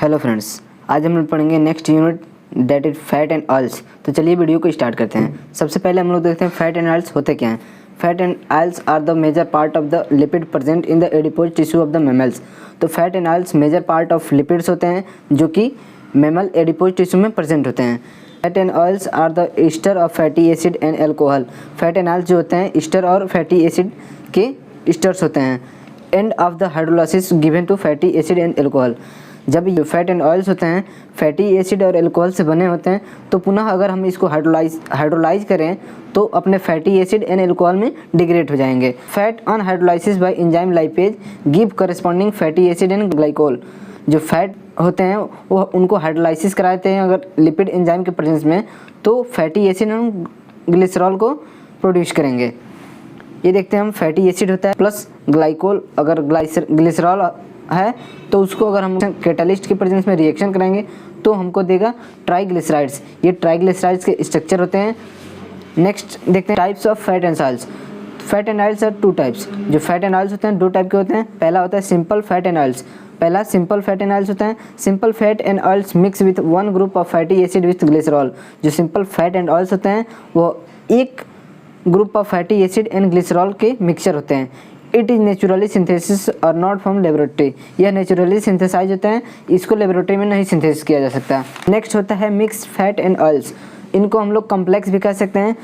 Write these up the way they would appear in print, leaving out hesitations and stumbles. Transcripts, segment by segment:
Hello friends, आज हम लोग पढ़ेंगे next unit that is fat and oils. तो चलिए वीडियो को स्टार्ट करते हैं। सबसे पहले हम लोग देखते हैं फैट एंड ऑयल्स होते क्या हैं। Fat and oils are the major part of the lipid present in the adipose tissue of the mammals. तो fat and oils major part of lipids होते हैं जो कि मैमल एडिपोज टिश्यू में present होते हैं। Fat and oils are the ester of fatty acid and alcohol. Fat and oils जो होते हैं ईस्टर और फैटी एसिड के ईस्टर्स होते हैं। And of the hydrolysis given to fatty acid and alcohol. जब ये फैट एंड ऑयल्स होते हैं फैटी एसिड और एल्कोहल से बने होते हैं, तो पुनः अगर हम इसको हाइड्रोलाइज करें तो अपने फैटी एसिड एंड एल्कोहल में डिग्रेड हो जाएंगे। Fat on hydrolysis bye enzyme lipase give corresponding fatty acid and glycol. जो फैट होते हैं वो उनको हाइड्रोलाइसिस कराते हैं अगर लिपिड एंजाइम के प्रेजेंस में, तो फैटी एसिड एंड ग्लिसरॉल को प्रोड्यूस करेंगे। ये देखते हैं हम, फैटी एसिड होता है प्लस ग्लाइकोल, अगर ग्लिसरॉल है तो उसको अगर हम कैटालिस्ट के प्रेजेंस में रिएक्शन कराएंगे तो हमको देगा ट्राइग्लिसराइड्स। ये ट्राइग्लिसराइड्स के स्ट्रक्चर होते हैं। नेक्स्ट देखते हैं types of fat and oils. Fat and oils are two types. जो फैट एंड ऑयल्स होते हैं दो टाइप के होते हैं। पहला होता है सिंपल फैट एंड ऑयल्स। पहला सिंपल फैट एंड ऑयल्स होता है। Simple fat and oils mix with one group of fatty acid with glycerol. जो सिंपल फैट एंड ऑयल्स होते हैं वो एक group of fatty acid and glycerol के mixture होते हैं। इट इज़ नेचुरली सिंथेसिस और नॉट फ्रॉम लेबोरेटरी। यह नेचुरली सिंथेसाइज होता है, इसको लेबोरेटरी में नहीं सिंथेसिस किया जा सकता। नेक्स्ट होता है मिक्स्ड फैट एंड ऑयल्स। इनको हम लोग कम्प्लेक्स भी कह सकते हैं।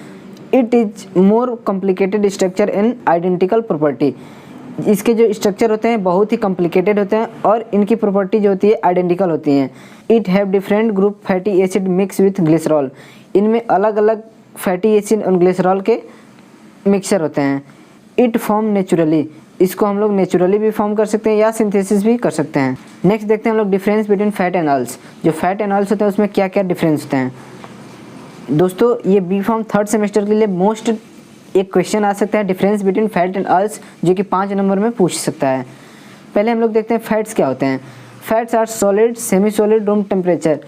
It is more complicated structure and identical property. इसके जो स्ट्रक्चर होते हैं बहुत ही कॉम्प्लिकेटेड होते हैं और इनकी प्रॉपर्टी जो होती है आइडेंटिकल होती हैं। It have different group fatty acid mix with glycerol. इनमें अलग अलग फैटी एसिड और ग्लिसरॉल के मिक्सचर होते हैं। It form naturally. इसको हम लोग नेचुरली भी फॉर्म कर सकते हैं या सिंथेसिस भी कर सकते हैं। नेक्स्ट देखते हैं हम लोग difference between fat and oils. जो फैट एंड ऑयल्स होते हैं उसमें क्या क्या डिफरेंस होते हैं। दोस्तों ये बी फॉर्म थर्ड सेमेस्टर के लिए मोस्ट एक क्वेश्चन आ सकता है difference between fat and oils, जो कि 5 नंबर में पूछ सकता है। पहले हम लोग देखते हैं फैट्स क्या होते हैं। Fats are solid semi solid room temperature.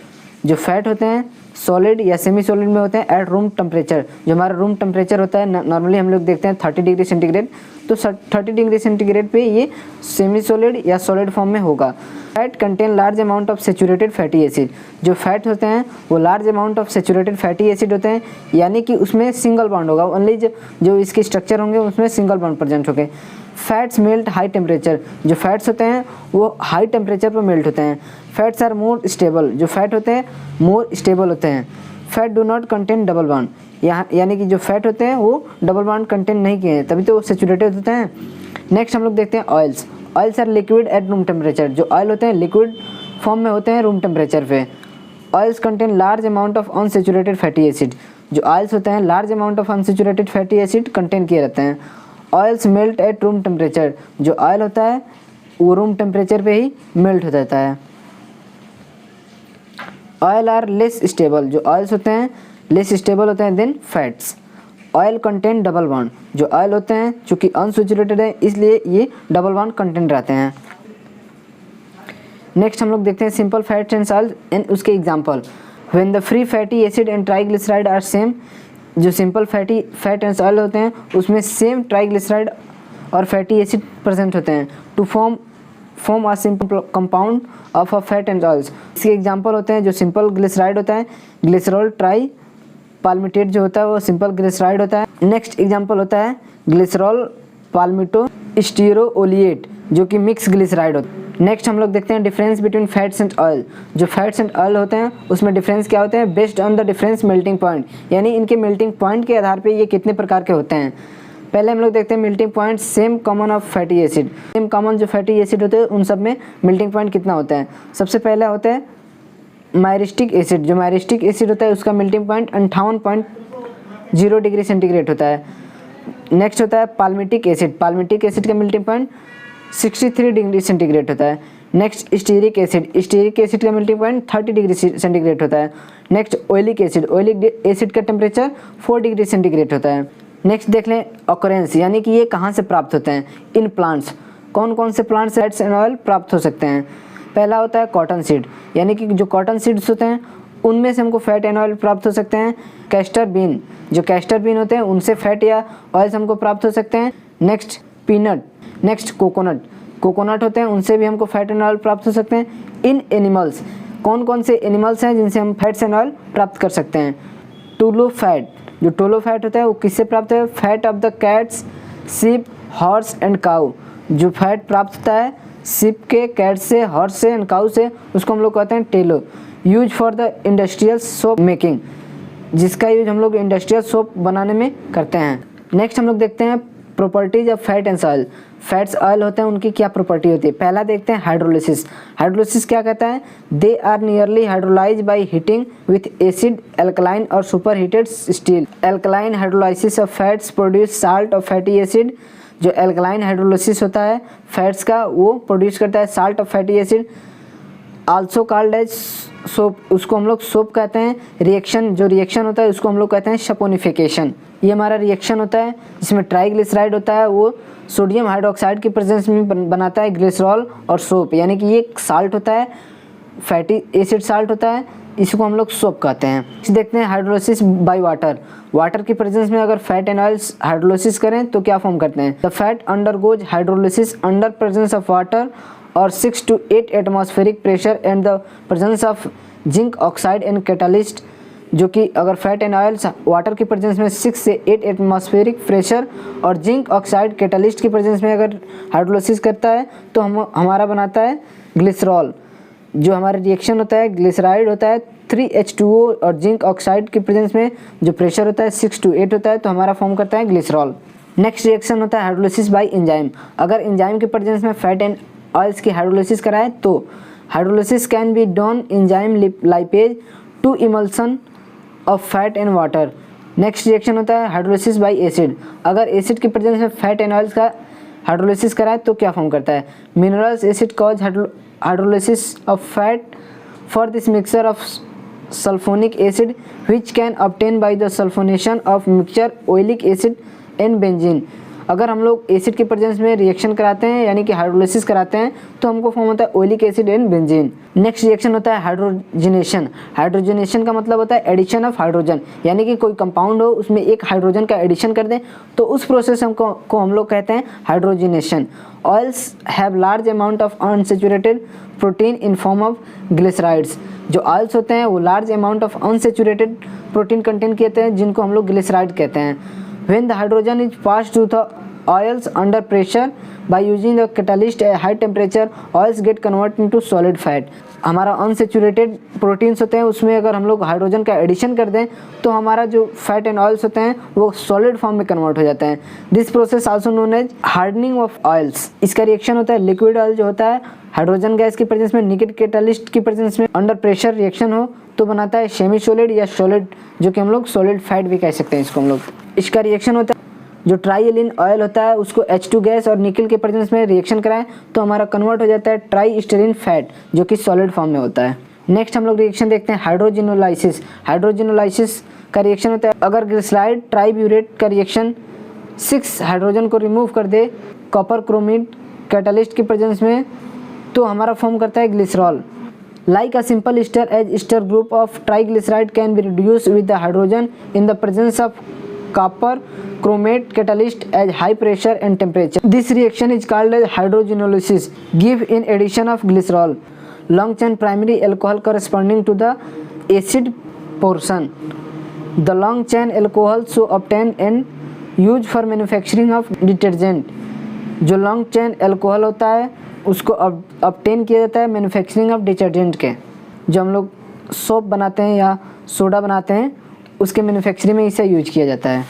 जो फैट होते हैं सॉलिड या सेमी सॉलिड में होते हैं एट रूम टेम्परेचर। जो हमारा रूम टेम्परेचर होता है नॉर्मली हम लोग देखते हैं 30 डिग्री सेंटीग्रेड, तो 30 डिग्री सेंटीग्रेड पे ये सेमी सॉलिड या सॉलिड फॉर्म में होगा। Fat contain large amount of saturated fatty acid. जो फैट होते हैं वो large amount of saturated fatty acid होते हैं, यानी कि उसमें सिंगल बॉन्ड होगा। ओनली जो इसके स्ट्रक्चर होंगे उसमें सिंगल बॉन्ड प्रेजेंट होंगे। Fats melt high temperature. जो फैट्स होते हैं वो हाई टेम्परेचर पर मेल्ट होते हैं। Fats are more stable. जो फैट होते हैं मोर स्टेबल होते हैं। Fat do not contain double bond. यानी कि जो फैट होते हैं वो डबल बॉन्ड कंटेन नहीं किए हैं, तभी तो वो सेचुरेटेड होते हैं। नेक्स्ट हम लोग देखते हैं oils. Oils are liquid at room temperature. जो ऑयल होते हैं लिक्विड फॉर्म में होते हैं रूम टेम्परेचर पे। Oils contain large amount of unsaturated fatty acid. जो ऑयल्स होते हैं large amount of unsaturated fatty acid contain किए रहते हैं। Oils melt at room temperature. जो ऑयल होता है वो रूम टेम्परेचर पे ही मेल्ट हो जाता है। Oil are less stable. जो ऑयल्स होते हैं लेस स्टेबल होते हैं than fats. Oil contain double bond. जो ऑयल होते हैं चूँकि अनसेचुरेटेड है इसलिए ये डबल बॉन्ड कंटेंट रहते हैं। नेक्स्ट हम लोग देखते हैं simple fats and oils and उसके example. When the free fatty acid and triglyceride are same. जो सिंपल फैट एंड ऑयल होते हैं उसमें सेम ट्राइग्लिसराइड और फैटी एसिड प्रेजेंट होते हैं to form a simple compound of a fat and oils. इसके example होते हैं जो सिंपल ग्लिसराइड होता है ग्लिसरॉल ट्राई पाल्मिटेट जो होता है वो सिंपल ग्लिसराइड होता है। नेक्स्ट एग्जांपल होता है ग्लिसरॉल पाल्मिटो स्टीरोओलिएट जो कि मिक्स ग्लिसराइड होता है। नेक्स्ट हम लोग देखते हैं difference between fats and oil. जो फैट्स एंड ऑयल होते हैं उसमें डिफरेंस क्या होते हैं based on the difference melting point, यानी इनके मेल्टिंग पॉइंट के आधार पे ये कितने प्रकार के होते हैं। पहले हम लोग देखते हैं melting point same common of fatty acid. Same common जो फैटी एसिड होते हैं उन सब में मेल्टिंग पॉइंट कितना होता है। सबसे पहले होता है मायरिस्टिक एसिड। जो मायरिस्टिक एसिड होता है उसका मेल्टिंग पॉइंट 58.0 डिग्री सेंटीग्रेड होता है। नेक्स्ट होता है पाल्मिटिक एसिड। पाल्मिटिक एसिड का मेल्टिंग पॉइंट 63 डिग्री सेंटीग्रेड होता है। Next stearic acid. Stearic acid का मेल्टिंग पॉइंट 30 डिग्री सेंटीग्रेड होता है। Next oleic acid. Oleic acid का टेम्परेचर 4 डिग्री सेंटीग्रेड होता है। नेक्स्ट देख लें ऑकरेंस, यानी कि ये कहाँ से प्राप्त होते हैं। इन प्लांट्स कौन कौन से प्लांट्स फैट्स एंड ऑयल प्राप्त हो सकते हैं। पहला होता है कॉटन सीड, यानी कि जो कॉटन सीड्स होते हैं उनमें से हमको फैट एंड ऑयल प्राप्त हो सकते हैं। कैस्टर बीन, जो कैस्टर बीन होते हैं उनसे फैट या ऑयल्स हमको प्राप्त हो सकते हैं। Next peanut. Next coconut, coconut होते हैं, उनसे भी हमको फैट एंड ऑयल प्राप्त हो सकते हैं। इन एनिमल्स, कौन कौन से एनिमल्स हैं जिनसे हम फैट्स एंड ऑयल प्राप्त कर सकते हैं? टूलो फैट, जो टोलो फैट होता है वो किससे प्राप्त है? Fat of the cats, sheep, horse and cow. जो फैट प्राप्त होता है शिप के, कैट से, हॉर्स से एंड काऊ से, उसको हम लोग कहते हैं tallow. Use for the industrial soap making, जिसका यूज हम लोग इंडस्ट्रियल सोप बनाने में करते हैं। नेक्स्ट हम लोग देखते हैं properties of fat and oil. Fats oil होते हैं, उनकी क्या प्रॉपर्टी होती है? पहला देखते हैं हाइड्रोलिसिस। हाइड्रोलिसिस क्या कहता है? They are nearly hydrolyse by heating with acid, alkaline और super heated steel. Alkaline hydrolysis of fats produce salt और फैटी एसिड। जो एल्कलाइन हाइड्रोलिसिस होता है फैट्स का, वो प्रोड्यूस करता है साल्ट और fatty acid. Also called as soap, उसको हम लोग सोप कहते हैं। रिएक्शन, जो रिएक्शन होता है उसको हम लोग कहते हैं सपोनिफिकेशन। ये हमारा रिएक्शन होता है जिसमें ट्राइग्लिसराइड होता है, वो सोडियम हाइड्रोक्साइड की प्रेजेंस में बनाता है ग्लिसरॉल और सोप, यानी कि ये साल्ट होता है, फैटी एसिड साल्ट होता है, इसको हम लोग सोप कहते हैं। देखते हैं हाइड्रोलिसिस बाय वाटर। वाटर की प्रेजेंस में अगर फैट एंड ऑयल्स हाइड्रोलिसिस करें तो क्या फॉर्म करते हैं? The fat undergoes hydrolysis under presence of water और 6 to 8 atmospheric pressure and the presence of zinc oxide and catalyst. जो कि अगर फैट एंड ऑयल्स वाटर की प्रेजेंस में 6 से 8 एटमॉस्फेरिक प्रेशर और जिंक ऑक्साइड कैटालिस्ट की प्रेजेंस में अगर हाइड्रोलिसिस करता है तो हमारा बनाता है ग्लिसरॉल। जो हमारा रिएक्शन होता है ग्लिसराइड होता है 3H2O और जिंक ऑक्साइड की प्रेजेंस में जो प्रेशर होता है 6 to 8 होता है, तो हमारा फॉर्म करता है ग्लिसरॉल। नेक्स्ट रिएक्शन होता है हाइड्रोलिसिस बाय एंजाइम। अगर एंजाइम की प्रेजेंस में फैट एंड ऑयल्स की हाइड्रोलिसिस कराएं तो hydrolysis can be done enzyme lipase to emulsion of fat and water. Next reaction होता है हाइड्रोलिसिस बाय एसिड। अगर एसिड की प्रेजेंस में फैट एंड ऑयल्स का हाइड्रोलिसिस कराएं तो क्या फॉर्म करता है? Minerals acid cause hydrolysis of fat for this mixture of sulphonic acid which can obtain by the sulphonation of mixture oleic acid and benzene. अगर हम लोग एसिड के प्रेजेंस में रिएक्शन कराते हैं यानी कि हाइड्रोलिसिस कराते हैं तो हमको फॉर्म होता है oleic acid and benzene. Next reaction होता है हाइड्रोजनेशन। हाइड्रोजनेशन का मतलब होता है एडिशन ऑफ हाइड्रोजन, यानी कि कोई कंपाउंड हो उसमें एक हाइड्रोजन का एडिशन कर दें तो उस प्रोसेस को हम लोग कहते हैं hydrogenation. Oils have large amount of unsaturated protein in form of glycerides. जो ऑयल्स होते हैं वो large amount of unsaturated protein contain कहते हैं, जिनको हम लोग ग्लिसराइड कहते हैं। When the hydrogen is passed to the oils under pressure by using the catalyst at high temperature, oils get converted into solid fat। हमारा अनसेचुरेटेड प्रोटीन्स होते हैं उसमें अगर हम लोग हाइड्रोजन का एडिशन कर दें तो हमारा जो फैट एंड ऑयल्स होते हैं वो सॉलिड फॉर्म में कन्वर्ट हो जाते हैं। This process also known as hardening of oils. इसका रिएक्शन होता है लिक्विड ऑयल जो होता है हाइड्रोजन गैस की प्रेजेंस में निकेट कैटालिस्ट की प्रेजेंस में अंडर प्रेशर रिएक्शन हो तो बनाता है सेमी सॉलिड या सॉलिड, जो कि हम लोग सॉलिड फैट भी कह सकते हैं इसको हम लोग। इसका रिएक्शन होता है जो ट्राइएलिन ऑयल होता है उसको H2 गैस और निकल के प्रेजेंस में रिएक्शन कराएं तो हमारा कन्वर्ट हो जाता है ट्राइस्टेरिन फैट, जो कि सॉलिड फॉर्म में होता है। नेक्स्ट हम लोग रिएक्शन देखते हैं हाइड्रोजिनोलाइसिस। हाइड्रोजिनोलाइसिस का रिएक्शन होता है अगर ग्लिसराइड ट्राइब्यूरेट का रिएक्शन 6 हाइड्रोजन को रिमूव कर दे कॉपर क्रोमिड कैटालिस्ट की प्रेजेंस में तो हमारा फॉर्म करता है glycerol. Like a simple ester, as ester group of triglyceride can be reduced with the hydrogen in the presence of copper chromate catalyst at high pressure and temperature. This reaction is called as hydrogenolysis. Give in addition of glycerol, long chain primary alcohol corresponding to the acid portion. The long chain alcohol so obtained and used for manufacturing of detergent. जो long chain alcohol होता है उसको obtain किया जाता है manufacturing of detergent के। जो हम लोग सोप बनाते हैं या सोडा बनाते हैं उसके मैन्युफैक्चरिंग में इसे यूज किया जाता है।